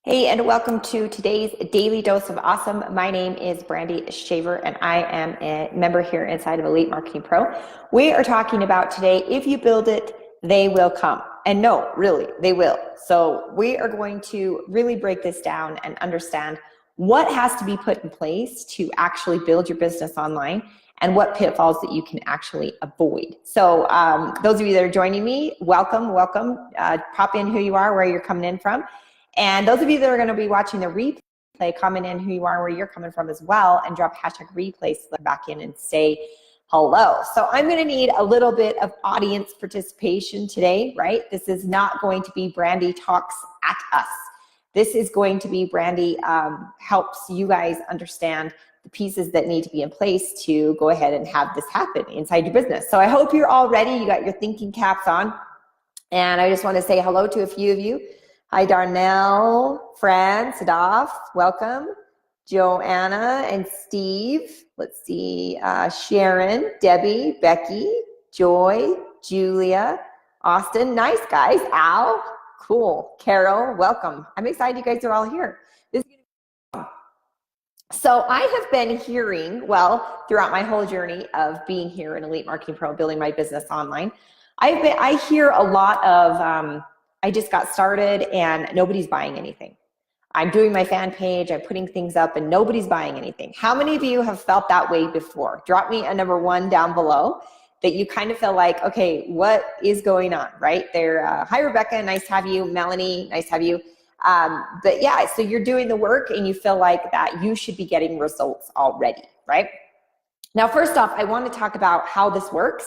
Hey, and welcome to today's Daily Dose of Awesome. My name is Brandy Shaver, and I am a member here inside of Elite Marketing Pro. We are talking about today, if you build it, they will come. And no, really, they will. So we are going to really break this down and understand what has to be put in place to actually build your business online and what pitfalls that you can actually avoid. So those of you that are joining me, welcome. Pop in who you are, where you're coming in from. And those of you that are going to be watching the replay, comment in who you are, where you're coming from as well, and drop hashtag replay so back in and say hello. So I'm going to need a little bit of audience participation today, right? This is not going to be Brandy talks at us. This is going to be Brandy helps you guys understand the pieces that need to be in place to go ahead and have this happen inside your business. So I hope you're all ready. You got your thinking caps on. And I just want to say hello to a few of you. Hi, Darnell, Fran, Sadaf, welcome. Joanna and Steve. Let's see, Sharon, Debbie, Becky, Joy, Julia, Austin. Nice, guys. Al, cool. Carol, welcome. I'm excited you guys are all here. This is gonna be fun. So I have been hearing, well, throughout my whole journey of being here in Elite Marketing Pro, building my business online, I hear a lot of, I just got started and nobody's buying anything. I'm doing my fan page, I'm putting things up and nobody's buying anything. How many of you have felt that way before? Drop me a number one down below that you kind of feel like, okay, what is going on, right? Hi, Rebecca, nice to have you. Melanie, nice to have you. But yeah, so you're doing the work and you feel like that you should be getting results already, right? Now, first off, I want to talk about how this works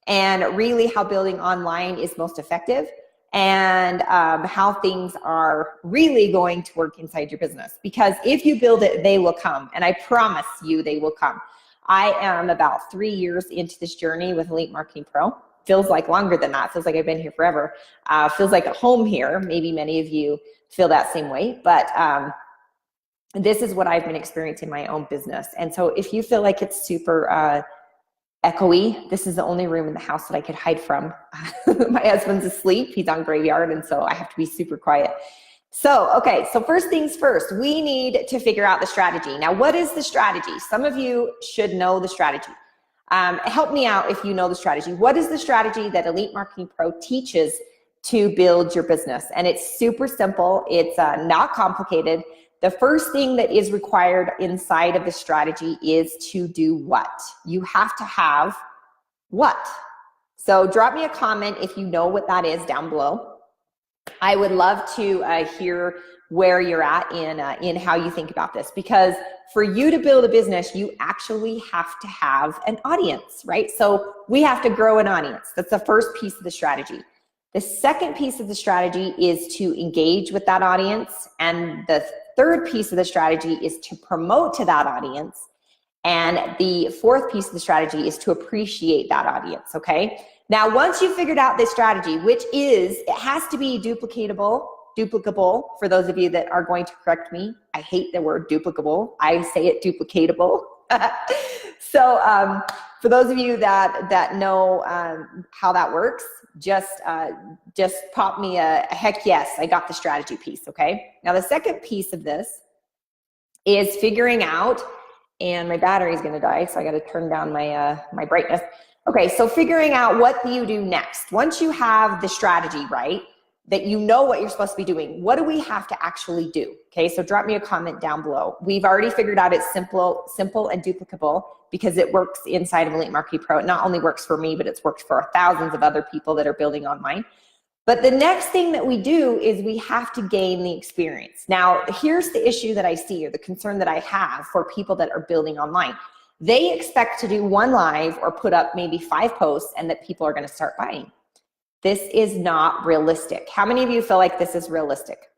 and really how building online is most effective, and how things are really going to work inside your business. Because if you build it, they will come. And I promise you they will come. I am about 3 years into this journey with Elite Marketing Pro. Feels like longer than that. Feels like I've been here forever. Feels like a home here. Maybe many of you feel that same way. But this is what I've been experiencing in my own business. And so if you feel like it's super echoey, this is the only room in the house that I could hide from. My husband's asleep, he's on graveyard, and so I have to be super quiet. So, okay, so first things first, we need to figure out the strategy. Now, what is the strategy? Some of you should know the strategy. Help me out if you know the strategy. What is the strategy that Elite Marketing Pro teaches to build your business? And it's super simple, it's not complicated. The first thing that is required inside of the strategy is to do what? You have to have what? So drop me a comment if you know what that is down below. I would love to hear where you're at in how you think about this, because for you to build a business, you actually have to have an audience, right? So we have to grow an audience. That's the first piece of the strategy. The second piece of the strategy is to engage with that audience, and the third piece of the strategy is to promote to that audience. And the fourth piece of the strategy is to appreciate that audience, okay? Now, once you've figured out this strategy, which is, it has to be duplicable, for those of you that are going to correct me. I hate the word duplicable. I say it duplicatable. So for those of you that know how that works, just pop me a heck yes, I got the strategy piece, okay? Now the second piece of this is figuring out, and my battery's gonna die, so I gotta turn down my, my brightness. Okay, so figuring out what do you do next? Once you have the strategy, right, that you know what you're supposed to be doing, what do we have to actually do? Okay, so drop me a comment down below. We've already figured out it's simple and duplicable because it works inside of Elite Marketing Pro. It not only works for me, but it's worked for thousands of other people that are building online. But the next thing that we do is we have to gain the experience. Now, here's the issue that I see, or the concern that I have for people that are building online. They expect to do one live or put up maybe 5 posts and that people are gonna start buying. This is not realistic. How many of you feel like this is realistic?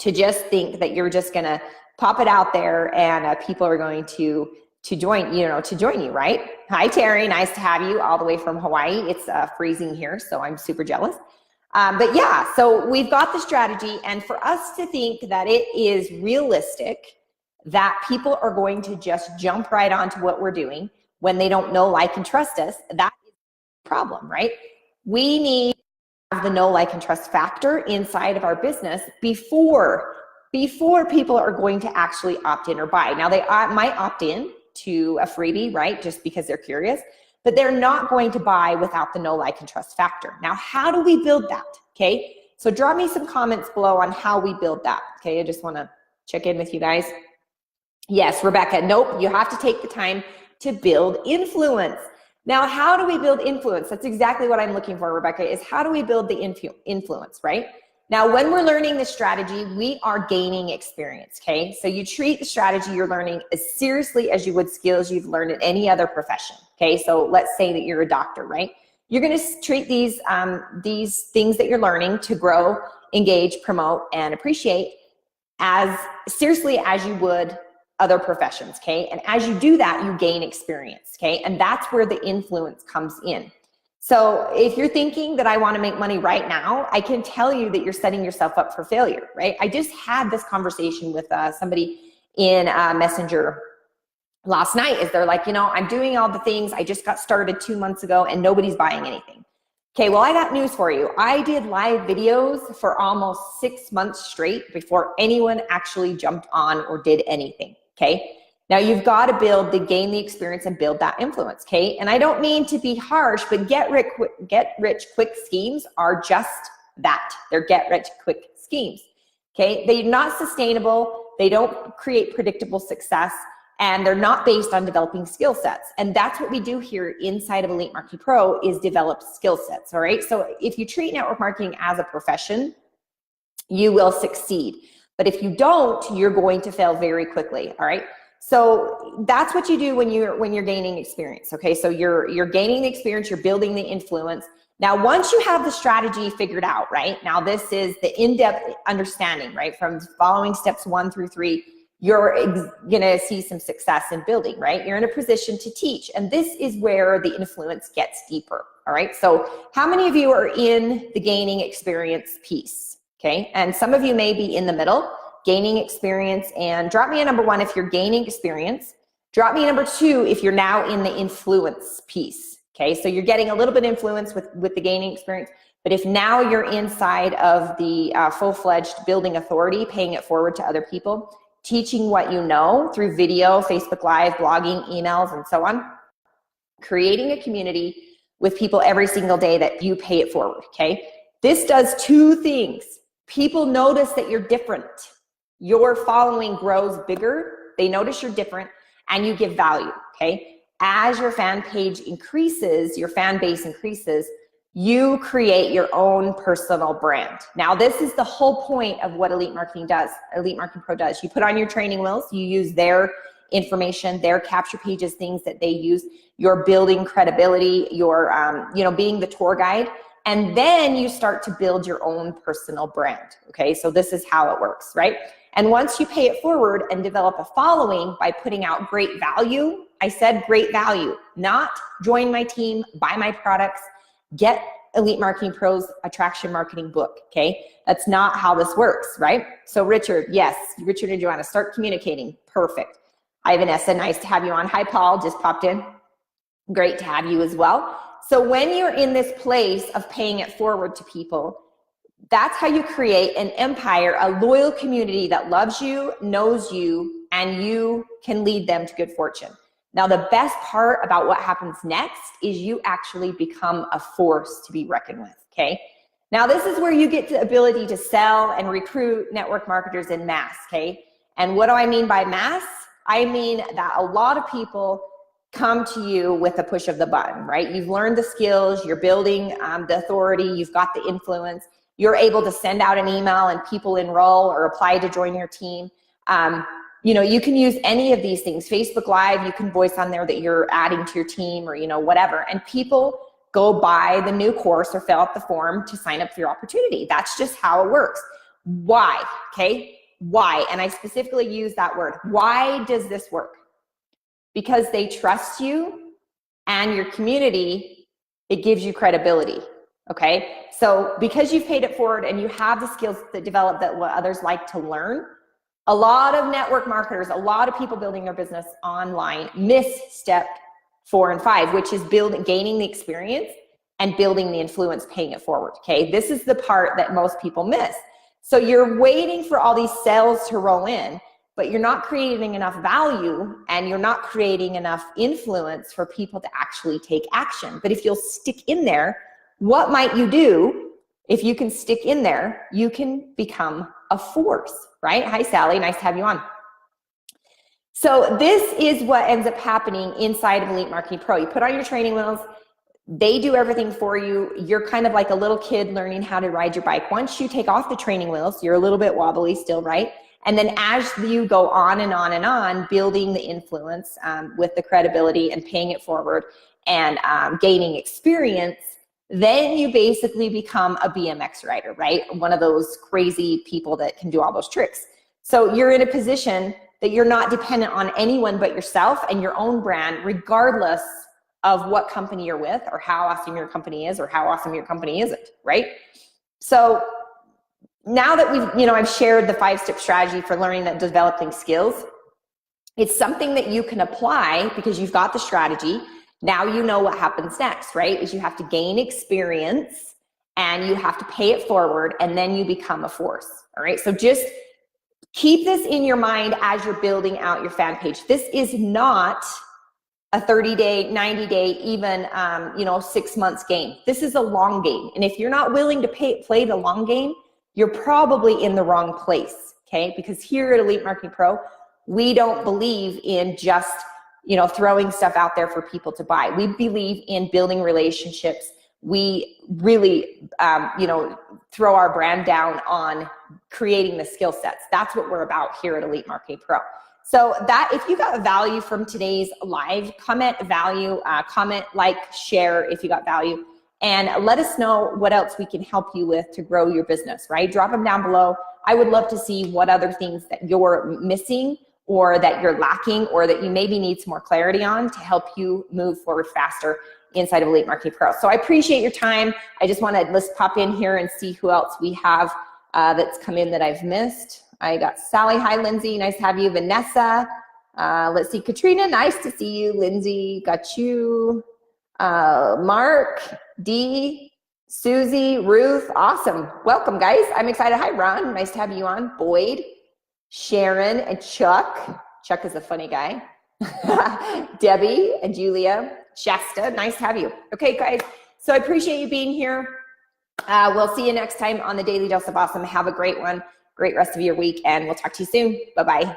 To just think that you're just gonna pop it out there and people are going to join you, right? Hi, Terry, nice to have you all the way from Hawaii. It's freezing here, so I'm super jealous. But yeah, so we've got the strategy, and for us to think that it is realistic that people are going to just jump right onto what we're doing when they don't know, like, and trust us, that is the problem, right? We need to have the know, like, and trust factor inside of our business before before people are going to actually opt in or buy. Now they might opt in to a freebie, right? Just because they're curious, but they're not going to buy without the know, like, and trust factor. Now, how do we build that? Okay, so drop me some comments below on how we build that. Okay, I just want to check in with you guys. Yes, Rebecca, nope, you have to take the time to build influence. Now, how do we build influence? That's exactly what I'm looking for, Rebecca, is how do we build the influence, right? Now, when we're learning the strategy, we are gaining experience, okay? So you treat the strategy you're learning as seriously as you would skills you've learned in any other profession, okay? So let's say that you're a doctor, right? You're gonna treat these things that you're learning to grow, engage, promote, and appreciate as seriously as you would other professions, okay? And as you do that, you gain experience, okay? And that's where the influence comes in. So if you're thinking that I want to make money right now, I can tell you that you're setting yourself up for failure, right? I just had this conversation with somebody in Messenger last night. Is they're like, you know, I'm doing all the things. I just got started 2 months ago and nobody's buying anything. Okay, well, I got news for you. I did live videos for almost 6 months straight before anyone actually jumped on or did anything, okay? Now you've got to gain the experience and build that influence, okay? And I don't mean to be harsh, but get rich quick schemes are just that. They're get rich quick schemes, okay? They're not sustainable. They don't create predictable success, and they're not based on developing skill sets. And that's what we do here inside of Elite Marketing Pro, is develop skill sets, all right? So if you treat network marketing as a profession, you will succeed. But if you don't, you're going to fail very quickly, all right? So that's what you do when you're gaining experience, okay? So you're gaining the experience, you're building the influence. Now, once you have the strategy figured out, right? Now, this is the in-depth understanding, right? From following steps 1 through 3, you're gonna see some success in building, right? You're in a position to teach, and this is where the influence gets deeper, all right? So how many of you are in the gaining experience piece, okay? And some of you may be in the middle, gaining experience, and drop me a number 1 if you're gaining experience. Drop me a number 2 if you're now in the influence piece, okay? So you're getting a little bit of influence with the gaining experience, but if now you're inside of the full-fledged building authority, paying it forward to other people, teaching what you know through video, Facebook Live, blogging, emails, and so on, creating a community with people every single day that you pay it forward, okay? This does 2 things. People notice that you're different. Your following grows bigger, they notice you're different, and you give value, okay? As your fan page increases, your fan base increases, you create your own personal brand. Now, this is the whole point of what Elite Marketing does, Elite Marketing Pro does. You put on your training wheels, you use their information, their capture pages, things that they use, you're building credibility, you're being the tour guide, and then you start to build your own personal brand, okay? So this is how it works, right? And once you pay it forward and develop a following by putting out great value, I said great value, not join my team, buy my products, get Elite Marketing Pro's Attraction Marketing book, okay? That's not how this works, right? So Richard, yes, Richard and Joanna, start communicating, perfect. Ivan Essa, nice to have you on. Hi, Paul, just popped in. Great to have you as well. So when you're in this place of paying it forward to people, that's how you create an empire, a loyal community that loves you, knows you, and you can lead them to good fortune. Now, the best part about what happens next is you actually become a force to be reckoned with, okay? Now, this is where you get the ability to sell and recruit network marketers in mass, okay? And what do I mean by mass? I mean that a lot of people come to you with a push of the button, right? You've learned the skills, you're building the authority, you've got the influence, you're able to send out an email and people enroll or apply to join your team. You can use any of these things. Facebook Live, you can voice on there that you're adding to your team or, whatever. And people go buy the new course or fill out the form to sign up for your opportunity. That's just how it works. Why? Okay? Why? And I specifically use that word. Why does this work? Because they trust you and your community, it gives you credibility. Okay? So because you've paid it forward and you have the skills that develop that what others like to learn, a lot of network marketers, a lot of people building their business online miss step 4 and 5, which is gaining the experience and building the influence, paying it forward, okay? This is the part that most people miss. So you're waiting for all these sales to roll in, but you're not creating enough value and you're not creating enough influence for people to actually take action. But if you'll stick in there, what might you do? If you can stick in there, you can become a force, right? Hi, Sally, nice to have you on. So this is what ends up happening inside of Elite Marketing Pro. You put on your training wheels, they do everything for you. You're kind of like a little kid learning how to ride your bike. Once you take off the training wheels, you're a little bit wobbly still, right? And then as you go on and on and on, building the influence with the credibility and paying it forward and gaining experience, then you basically become a BMX rider, right? One of those crazy people that can do all those tricks. So you're in a position that you're not dependent on anyone but yourself and your own brand, regardless of what company you're with or how awesome your company is or how awesome your company isn't, right? So now that I've shared the 5-step strategy for learning and developing skills, it's something that you can apply because you've got the strategy. Now you know what happens next, right? Is you have to gain experience and you have to pay it forward and then you become a force, all right? So just keep this in your mind as you're building out your fan page. This is not a 30-day, 90-day, even 6 months game. This is a long game. And if you're not willing to play the long game, you're probably in the wrong place, okay? Because here at Elite Marketing Pro, we don't believe in just, throwing stuff out there for people to buy. We believe in building relationships. We really, throw our brand down on creating the skill sets. That's what we're about here at Elite Marketing Pro. So that if you got value from today's live, comment value, comment, like, share if you got value, and let us know what else we can help you with to grow your business, right? Drop them down below. I would love to see what other things that you're missing or that you're lacking or that you maybe need some more clarity on to help you move forward faster inside of Elite Marketing Pro. So I appreciate your time. I just want to let's pop in here and see who else we have that's come in that I've missed. I got Sally. Hi, Lindsay. Nice to have you. Vanessa. Let's see. Katrina. Nice to see you. Lindsay. Got you. Mark. Dee. Susie. Ruth. Awesome. Welcome, guys. I'm excited. Hi, Ron. Nice to have you on. Boyd. Sharon and Chuck. Chuck is a funny guy. Debbie and Julia. Shasta. Nice to have you. Okay, guys. So I appreciate you being here. We'll see you next time on the Daily Dose of Awesome. Have a great one. Great rest of your week, and we'll talk to you soon. Bye-bye.